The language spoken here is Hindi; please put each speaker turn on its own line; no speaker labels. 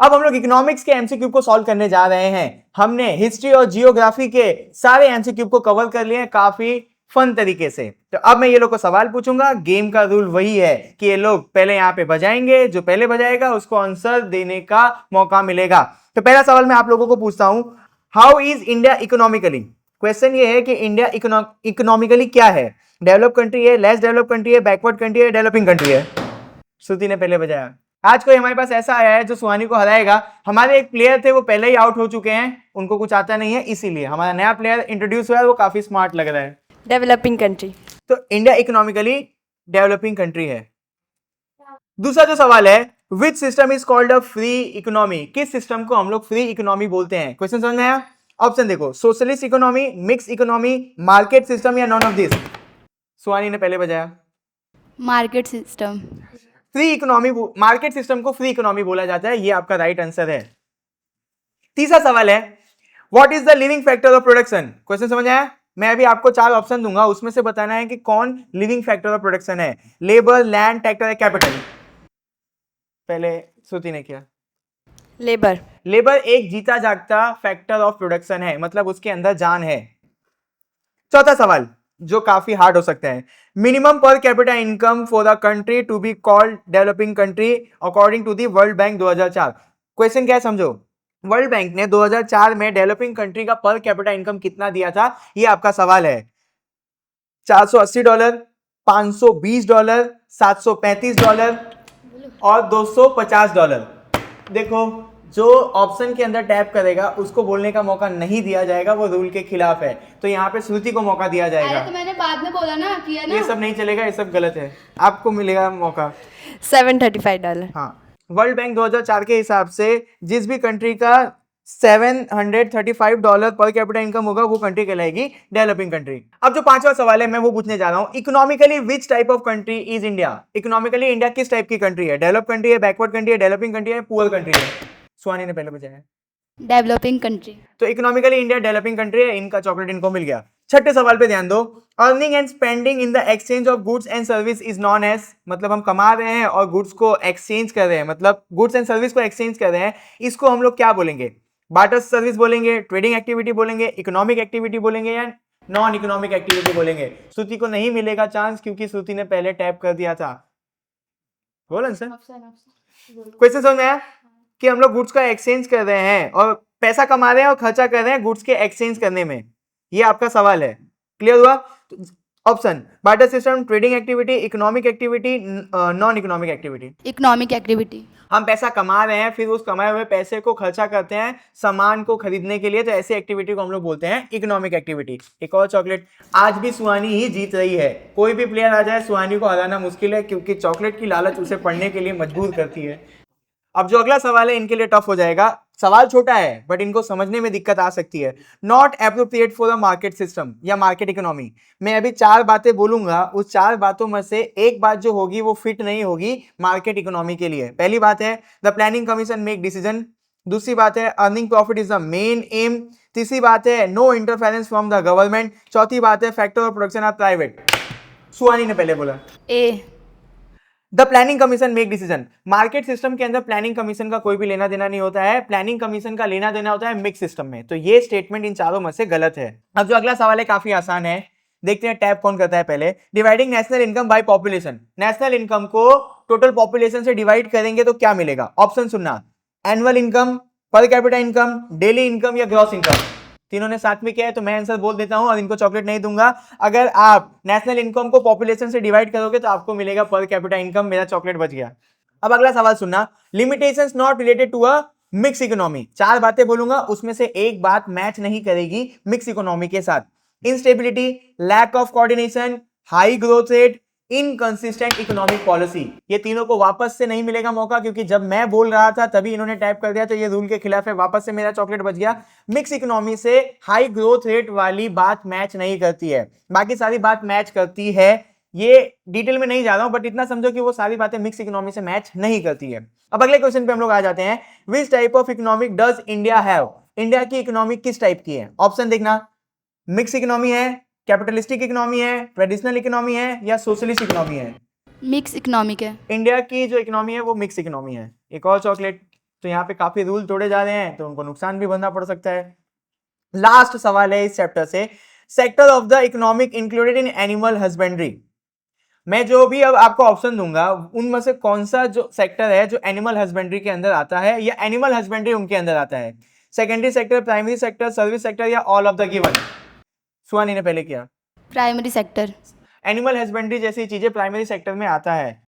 अब हम लोग इकोनॉमिक्स के एमसीक्यू को सॉल्व करने जा रहे हैं। हमने हिस्ट्री और जियोग्राफी के सारे एमसीक्यू को कवर कर लिए हैं काफी फन तरीके से। तो अब मैं ये लोग को सवाल पूछूंगा। गेम का रूल वही है कि ये लोग पहले यहाँ पे बजाएंगे, जो पहले बजाएगा उसको आंसर देने का मौका मिलेगा। तो पहला सवाल मैं आप लोगों को पूछता हूं, how is India economically. Question ये है कि इंडिया इकोनॉमिकली क्या है, डेवलप कंट्री है, लेस डेवलप कंट्री है, बैकवर्ड कंट्री है, डेवलपिंग कंट्री है। श्रुति ने पहले बजाया। आज कोई हमारे पास ऐसा आया है जो सुहानी को हराएगा। हमारे एक प्लेयर थे वो पहले ही आउट हो चुके हैं, उनको कुछ आता नहीं है, इसीलिए हमारा नया प्लेयर इंट्रोड्यूस हुआ है, वो काफी स्मार्ट लग रहा है।
Developing country.
तो इंडिया इकोनॉमिकली डेवलपिंग कंट्री है। दूसरा जो सवाल है, which system is called a free economy. किस सिस्टम को हम लोग फ्री इकोनॉमी बोलते हैं। क्वेश्चन समझ में आया। ऑप्शन देखो, socialist economy, mix economy, market system या नॉन ऑफ दिस। सुहानी ने पहले बजाया।
Market system.
Free economy, market system को फ्री इकोनॉमी बोला जाता है, ये आपका राइट आंसर है। तीसरा सवाल है, what is the living factor of production. Question समझ आया। मैं अभी आपको 4 ऑप्शन दूंगा, उसमें से बताना है कि कौन लिविंग फैक्टर ऑफ प्रोडक्शन है। लेबर, लैंड, ट्रैक्टर या कैपिटल। पहले श्रुति ने किया।
लेबर।
लेबर एक जीता जागता फैक्टर ऑफ प्रोडक्शन है, मतलब उसके अंदर जान है। चौथा सवाल जो काफी हार्ड हो सकता है, minimum per capita income for the country to be called developing country according to the world bank 2004। Question क्या है समझो। वर्ल्ड बैंक ने 2004 में डेवलपिंग कंट्री का पर कैपिटा इनकम कितना दिया था, ये आपका सवाल है। $480, $520, $735 और $250। देखो, जो ऑप्शन के अंदर टैप करेगा उसको बोलने का मौका नहीं दिया जाएगा, वो रूल के खिलाफ है। तो यहाँ पे श्रुति को मौका दिया जाएगा।
तो मैंने बाद में बोला ना, किया ना।
ये सब नहीं चलेगा, ये सब गलत है, आपको मिलेगा मौका।
$735।
हाँ, वर्ल्ड बैंक 2004 के हिसाब से जिस भी कंट्री का $735 पर कैपिटा इनकम होगा वो कंट्री कहलाएगी डेवलपिंग कंट्री। अब जो पांचवा सवाल है मैं वो पूछने जा रहा हूं, economically which type of country is India. Economically India किस टाइप की कंट्री है, डेवलप कंट्री है, बैकवर्ड कंट्री है, डेवलपिंग कंट्री है, पुअर कंट्री है। सुहानी ने पहले बजाया।
Developing country.
तो इकोनॉमिकली इंडिया डेवलपिंग कंट्री है, इनका चॉकलेट इनको मिल गया। छठे सवाल पे ध्यान दो, earning and spending in the exchange of goods and service is known. मतलब हम कमा रहे हैं और गुड्स को एक्सचेंज कर रहे हैं, मतलब गुड्स एंड सर्विस को एक्सचेंज कर रहे हैं, इसको हम लोग क्या बोलेंगे। बार्टर सर्विस बोलेंगे, ट्रेडिंग एक्टिविटी बोलेंगे, इकोनॉमिक एक्टिविटी बोलेंगे या नॉन इकोनॉमिक एक्टिविटी बोलेंगे। श्रुति को नहीं मिलेगा चांस क्योंकि श्रुति ने पहले टैप कर दिया था। बोलन सर, क्वेश्चन समझ में आया कि हम लोग गुड्स का एक्सचेंज कर रहे हैं और पैसा कमा रहे हैं और खर्चा कर रहे हैं गुड्स के एक्सचेंज करने में, ये आपका सवाल है। क्लियर हुआ। Option, barter system, trading activity, economic activity, non economic activity.
Economic activity.
हम पैसा कमा रहे हैं फिर उस कमाए हुए पैसे को खर्चा करते हैं सामान को खरीदने के लिए, तो ऐसी एक्टिविटी को हम लोग बोलते हैं इकोनॉमिक एक्टिविटी। एक और चॉकलेट। आज भी सुहानी ही जीत रही है, कोई भी प्लेयर आ जाए सुहानी को हराना मुश्किल है क्योंकि चॉकलेट की लालच उसे पढ़ने के लिए मजबूर करती है। अब जो अगला सवाल है इनके लिए टफ हो जाएगा, सवाल छोटा है बट इनको समझने में दिक्कत आ सकती है। Not appropriate for the market system या मार्केट इकोनॉमी। मैं अभी 4 बातें बोलूंगा, उस 4 बातों में से एक बात जो होगी वो फिट नहीं होगी मार्केट इकोनॉमी के लिए। पहली बात है the planning commission make decision. दूसरी बात है earning profit is the main aim. तीसरी बात है no interference from the government. चौथी बात है factor of production are private. Suhani ने पहले बोला
ए।
The planning commission make decision. Market system के अंदर प्लानिंग कमीशन का कोई भी लेना देना नहीं होता है, प्लानिंग कमीशन का लेना देना होता है मिक्स सिस्टम में। तो ये स्टेटमेंट इन चारों में से गलत है। अब जो अगला सवाल है काफी आसान है, देखते हैं टैप कौन करता है पहले। Dividing national income by population. National income को टोटल पॉपुलेशन से डिवाइड करेंगे तो क्या मिलेगा। ऑप्शन सुनना, एनुअल इनकम, पर कैपिटा इनकम, डेली इनकम या ग्रॉस इनकम। तीनों ने साथ में किया है तो मैं आंसर बोल देता हूं और इनको चॉकलेट नहीं दूंगा। अगर आप नेशनल इनकम को पॉपुलेशन से डिवाइड करोगे तो आपको मिलेगा पर कैपिटा इनकम। मेरा चॉकलेट बच गया। अब अगला सवाल सुनना, limitations not related to a mix economy. 4 बातें बोलूंगा उसमें से एक बात मैच नहीं करेगी मिक्स इकोनॉमी के साथ। Instability, lack of coordination, high growth rate, inconsistent economic policy. ये तीनों को वापस से नहीं मिलेगा मौका क्योंकि जब मैं बोल रहा था तभी इन्होंने टाइप कर दिया, तो ये रूल के खिलाफ है। वापस से मेरा चॉकलेट बच गया। मिक्स इकोनॉमी से हाई ग्रोथ रेट वाली बात मैच नहीं करती है, बाकी सारी बात मैच करती है। ये डिटेल में नहीं जा रहा हूं बट इतना समझो कि वो सारी बातें मिक्स इकोनॉमी से मैच नहीं करती है। अब अगले क्वेश्चन पे हम लोग आ जाते हैं, which type of economic does India have. India की इकोनॉमिक किस टाइप की है। ऑप्शन देखना, मिक्स इकोनॉमी है, कैपिटलिस्टिक इकोनॉमी है, ट्रेडिशनल इकोनॉमी है या सोशलिस्ट इकोनॉमी है।
मिक्स इकोनॉमिक है।
इंडिया की जो इकोनॉमी है वो मिक्स इकोनॉमी है। एक और चॉकलेट। तो यहाँ पे काफी रूल तोड़े जा रहे हैं, तो उनको नुकसान भी भरना पड़ सकता है। लास्ट सवाल है इस चैप्टर से, sector of the economic included in animal husbandry. मैं जो भी अब आपको ऑप्शन दूंगा उनमें से कौन सा जो सेक्टर है जो एनिमल हस्बेंड्री के अंदर आता है, या एनिमल हस्बेंड्री उनके अंदर आता है, secondary sector, primary sector, service sector, या ऑल ऑफ द गिवन। सुहानी ने पहले किया।
Primary sector.
एनिमल हस्बेंड्री जैसी चीजें प्राइमरी सेक्टर में आता है।